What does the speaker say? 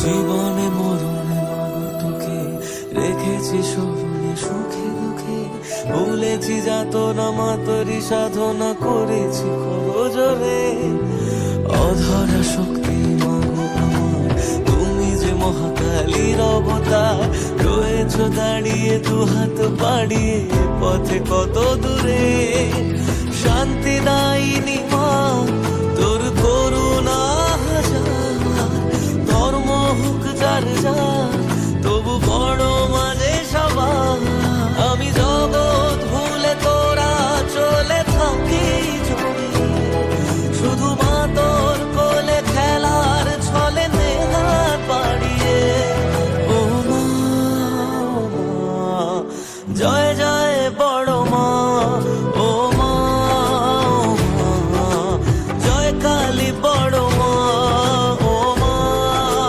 জীবনে মরণে মাগো তোকে রেখেছি স্মরণে সুখে দুঃখে, ভুলেছি যাতনা মাতরি সাধনা করেছি করজোরে। অধরা শক্তি মাগো আমার, তুমি যে মহাকালীর অবতার, রয়েছ দাঁড়িয়ে দুহাত বাড়িয়ে পথে কত দূরে। শান্তি দায়িনী মা তোর করুণা হাজার, ধর্ম হোক যার যার তবু